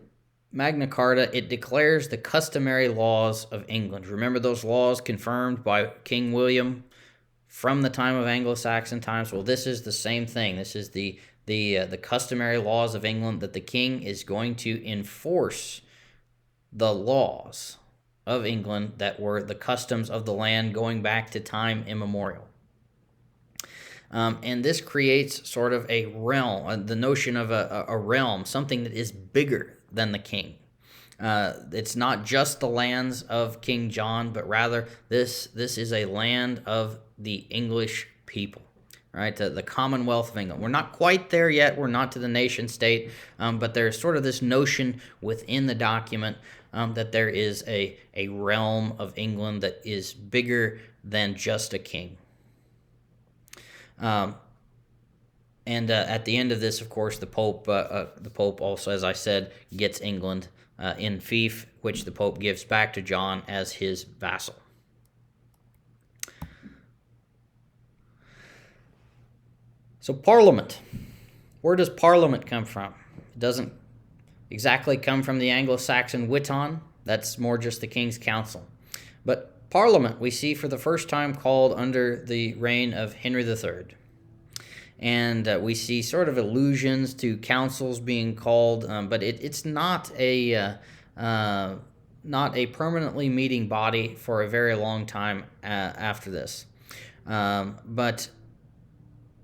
Magna Carta, it declares the customary laws of England. Remember those laws confirmed by King William from the time of Anglo-Saxon times? Well, this is the same thing. This is the customary laws of England, that the king is going to enforce the laws of England that were the customs of the land going back to time immemorial. And this creates sort of a realm, the notion of a realm, something that is bigger than the king. It's not just the lands of King John, but rather this is a land of the English people. Right, the Commonwealth of England. We're not quite there yet. We're not to the nation state, but there's sort of this notion within the document that there is a realm of England that is bigger than just a king. And at the end of this, of course, the Pope also, as I said, gets England in fief, which the Pope gives back to John as his vassal. So Parliament. Where does Parliament come from? It doesn't exactly come from the Anglo-Saxon witan. That's more just the King's Council. But Parliament we see for the first time called under the reign of Henry III. And we see sort of allusions to councils being called, but it's not a not a permanently meeting body for a very long time after this. But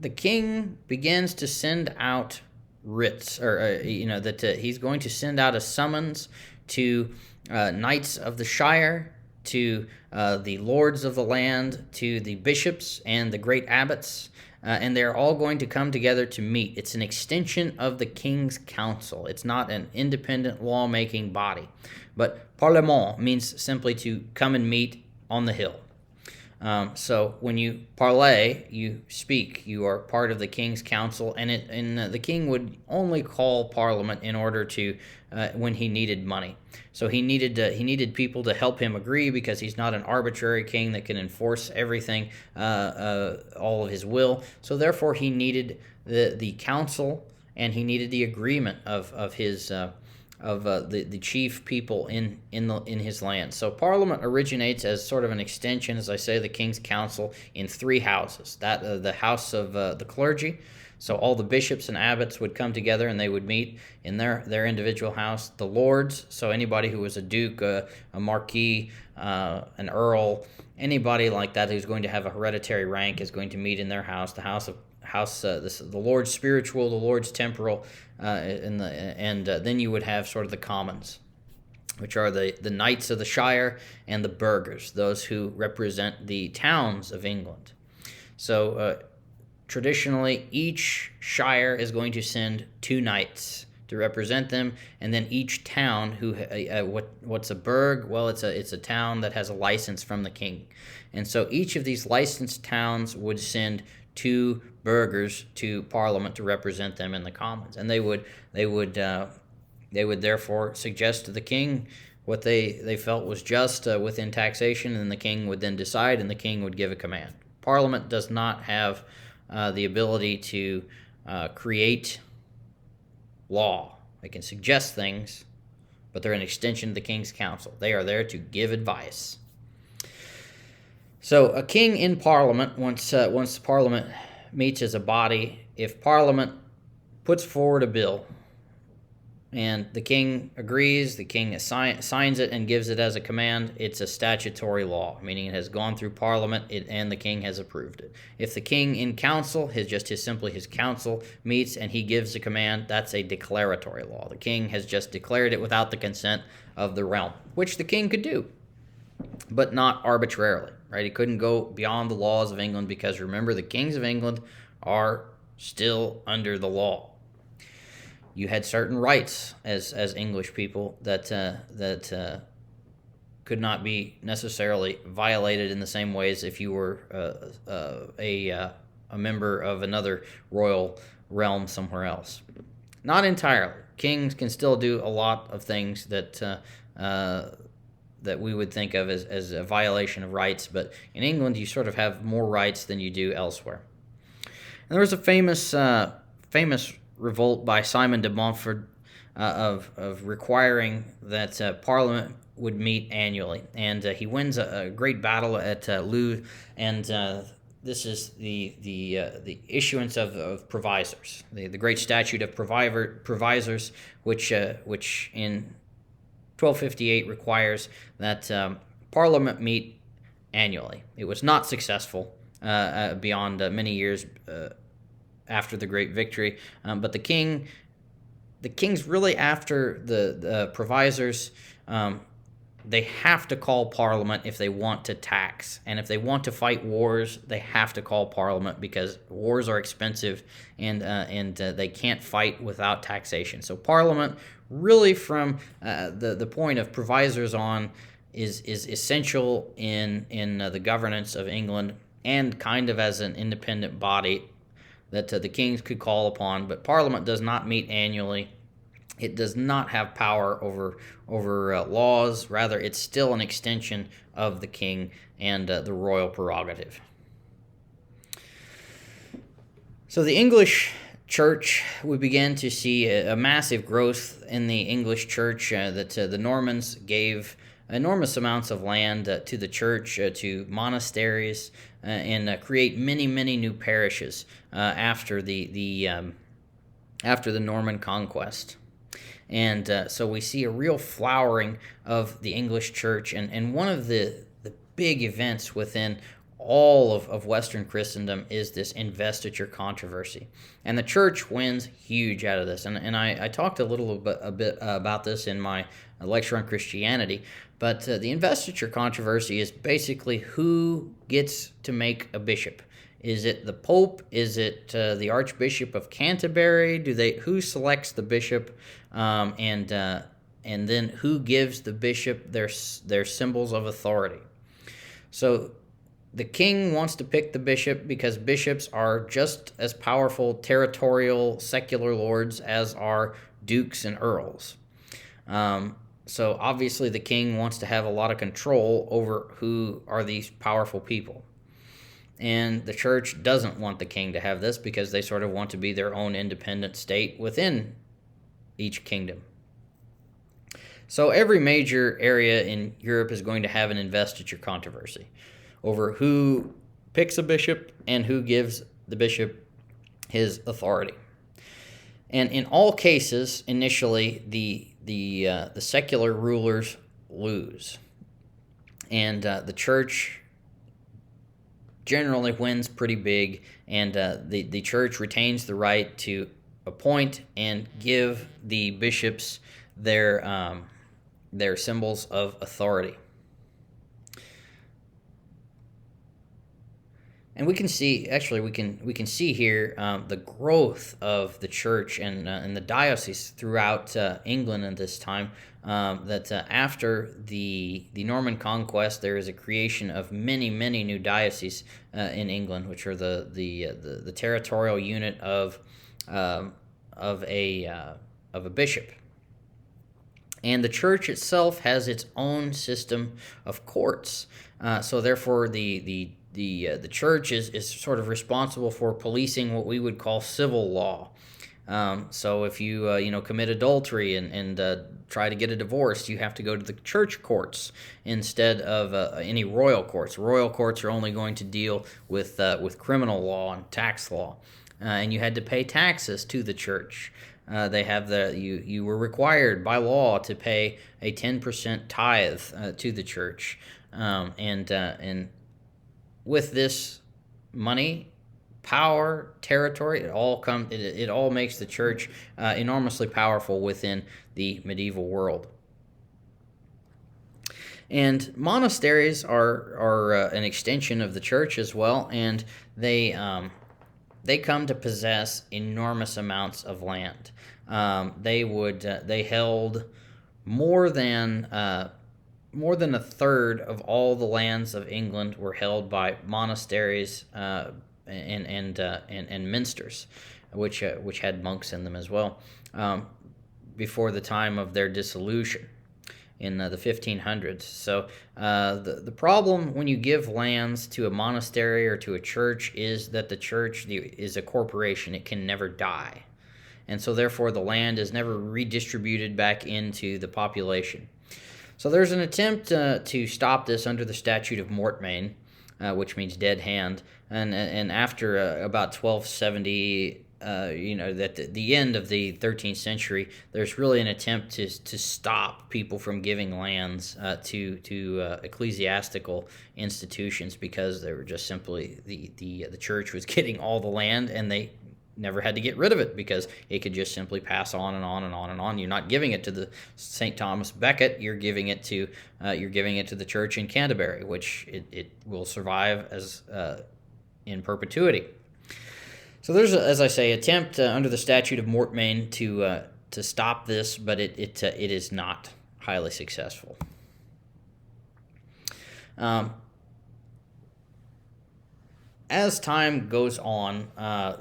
the king begins to send out writs, or that he's going to send out a summons to knights of the shire, to the lords of the land, to the bishops and the great abbots, and they're all going to come together to meet. It's an extension of the king's council. It's not an independent lawmaking body. But parlement means simply to come and meet on the hill. So when you parley, you speak. You are part of the king's council, and the king would only call parliament in order to when he needed money. So he needed people to help him agree, because he's not an arbitrary king that can enforce everything, all of his will. So therefore, he needed the council, and he needed the agreement of his the chief people in his land. So Parliament originates as sort of an extension, as I say, the King's Council in three houses. That the House of the clergy. So all the bishops and abbots would come together, and they would meet in their individual house. The lords, so anybody who was a duke, a marquis, an earl, anybody like that who's going to have a hereditary rank is going to meet in their house. The the Lord's spiritual, the Lord's temporal, and then you would have sort of the commons, which are the knights of the shire, and the burghers, those who represent the towns of England. So traditionally, each shire is going to send 2 knights to represent them, and then each town what's a burgh? Well, it's a town that has a license from the king, and so each of these licensed towns would send 2 burghers to Parliament to represent them in the Commons, and they would therefore suggest to the king what they felt was just within taxation, and the king would then decide, and the king would give a command. Parliament does not have the ability to create law. They can suggest things, but they're an extension of the King's Council. They are there to give advice. So a king in Parliament, once Parliament meets as a body, if Parliament puts forward a bill and the king agrees, the king signs it and gives it as a command, it's a statutory law, meaning it has gone through Parliament and the king has approved it. If the king in council, simply his council meets and he gives a command, that's a declaratory law. The king has just declared it without the consent of the realm, which the king could do, but not arbitrarily, right? He couldn't go beyond the laws of England, because remember, the kings of England are still under the law. You had certain rights as English people that could not be necessarily violated in the same ways if you were a member of another royal realm somewhere else. Not entirely. Kings can still do a lot of things that we would think of as a violation of rights, but in England you sort of have more rights than you do elsewhere. And there was a famous revolt by Simon de Montfort of requiring that Parliament would meet annually, and he wins a great battle at Loo, and this is the issuance of provisors, the Great Statute of Provisors, which in 1258 requires that Parliament meet annually. It was not successful beyond many years after the Great Victory, but the king's really after the provisors. They have to call Parliament if they want to tax, and if they want to fight wars, they have to call Parliament, because wars are expensive, and they can't fight without taxation. So Parliament, really from the point of provisors on, is essential in the governance of England, and kind of as an independent body that the kings could call upon. But Parliament does not meet annually. It does not have power over laws. Rather, it's still an extension of the king and the royal prerogative. So the English church, we began to see a massive growth in the English church, that the Normans gave enormous amounts of land to the church, to monasteries, and create many new parishes after the Norman conquest. And so we see a real flowering of the English church. And one of the big events within all of Western Christendom is this investiture controversy. And the church wins huge out of this. And I talked a bit about this in my lecture on Christianity. But the investiture controversy is basically who gets to make a bishop. Is it the Pope? Is it the Archbishop of Canterbury? Who selects the bishop? And then who gives the bishop their symbols of authority? So the king wants to pick the bishop because bishops are just as powerful territorial secular lords as are dukes and earls. So obviously the king wants to have a lot of control over who are these powerful people. And the church doesn't want the king to have this because they sort of want to be their own independent state within each kingdom. So every major area in Europe is going to have an investiture controversy over who picks a bishop and who gives the bishop his authority. And in all cases, initially, the secular rulers lose. And the church generally wins pretty big, and the church retains the right to appoint and give the bishops their symbols of authority. And we can see here the growth of the church and the diocese throughout England at this time. That after the Norman Conquest, there is a creation of many new dioceses in England, which are the territorial unit of a bishop. And the church itself has its own system of courts. So therefore, the church is sort of responsible for policing what we would call civil law. So if you commit adultery and try to get a divorce, you have to go to the church courts instead of any royal courts. Royal courts are only going to deal with criminal law and tax law, and you had to pay taxes to the church. You were required by law to pay a 10% tithe to the church, and with this money, power, territory, it all makes the church enormously powerful within the medieval world. And monasteries are an extension of the church as well, and they come to possess enormous amounts of land. They held more than a third of all the lands of England were held by monasteries and minsters, which had monks in them as well, before the time of their dissolution in the 1500s. So the problem when you give lands to a monastery or to a church is that the church is a corporation. It can never die. And so therefore the land is never redistributed back into the population. So there's an attempt to stop this under the Statute of Mortmain, which means dead hand. And after about 1270, at the end of the 13th century, there's really an attempt to stop people from giving lands to ecclesiastical institutions because they were just simply the church was getting all the land and they never had to get rid of it because it could just simply pass on and on and on and on. You're not giving it to the St. Thomas Becket. You're giving it to the church in Canterbury, which it will survive as in perpetuity. So there's, as I say, attempt under the Statute of Mortmain to stop this, but it is not highly successful. As time goes on,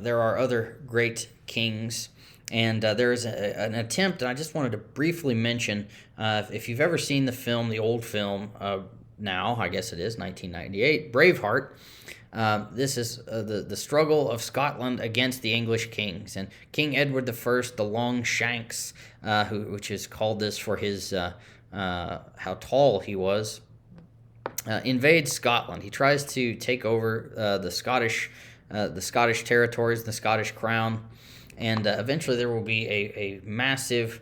there are other great kings, and there is an attempt, and I just wanted to briefly mention, if you've ever seen the old film, now, I guess it is, 1998, Braveheart, this is the struggle of Scotland against the English kings, and King Edward I, the Longshanks, which is called this for his how tall he was, invades Scotland. He tries to take over the Scottish territories, the Scottish crown, and eventually there will be a massive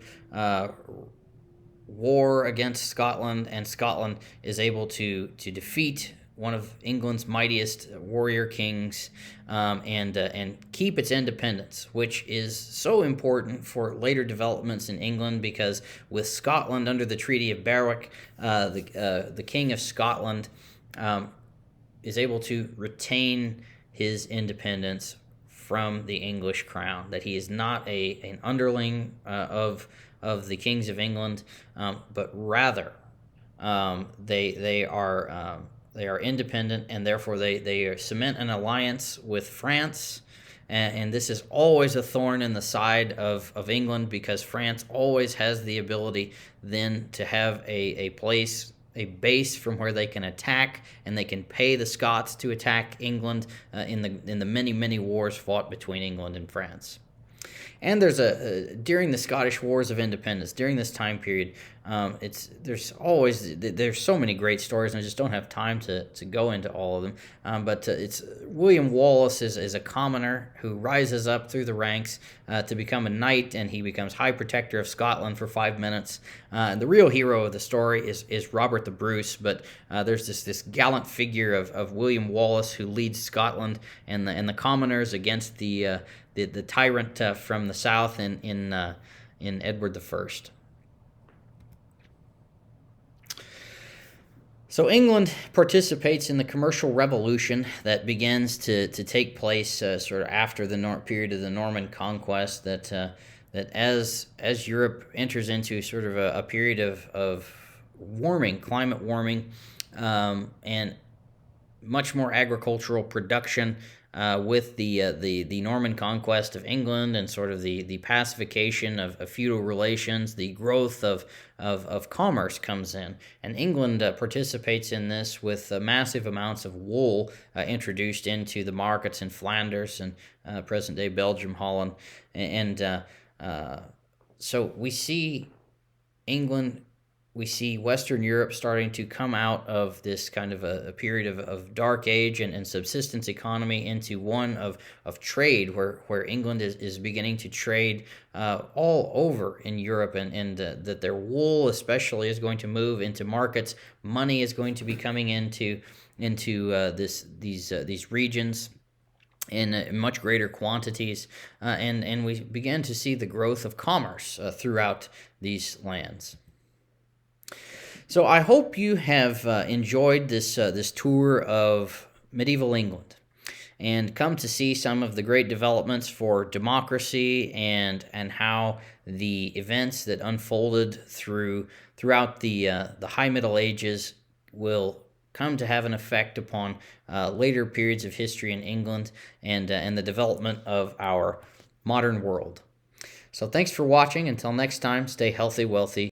war against Scotland, and Scotland is able to defeat one of England's mightiest warrior kings, and keep its independence, which is so important for later developments in England, because with Scotland under the Treaty of Berwick, the King of Scotland is able to retain his independence from the English crown, that he is not an underling of the kings of England, but rather they are independent, and therefore they cement an alliance with France. And this is always a thorn in the side of England, because France always has the ability then to have a base from where they can attack, and they can pay the Scots to attack England in the many wars fought between England and France. And during the Scottish Wars of Independence, during this time period, there's so many great stories, and I just don't have time to go into all of them. But it's William Wallace is a commoner who rises up through the ranks to become a knight, and he becomes High Protector of Scotland for 5 minutes. The real hero of the story is Robert the Bruce, but there's this gallant figure of William Wallace, who leads Scotland and the commoners against the tyrant from the south in Edward I. So England participates in the commercial revolution that begins to take place sort of after the period of the Norman conquest. That as Europe enters into sort of a period of warming, climate warming, and much more agricultural production, with the Norman conquest of England, and sort of the pacification of feudal relations, the growth of commerce comes in. And England participates in this with massive amounts of wool introduced into the markets in Flanders and present-day Belgium, Holland. And so we see England, we see Western Europe starting to come out of this kind of a period of dark age and subsistence economy into one of trade, where England is beginning to trade all over in Europe, and that their wool especially is going to move into markets. Money is going to be coming into these regions in much greater quantities, and we began to see the growth of commerce throughout these lands. So I hope you have enjoyed this tour of medieval England, and come to see some of the great developments for democracy, and how the events that unfolded throughout the High Middle Ages will come to have an effect upon later periods of history in England, and the development of our modern world. So thanks for watching. Until next time, stay healthy, wealthy,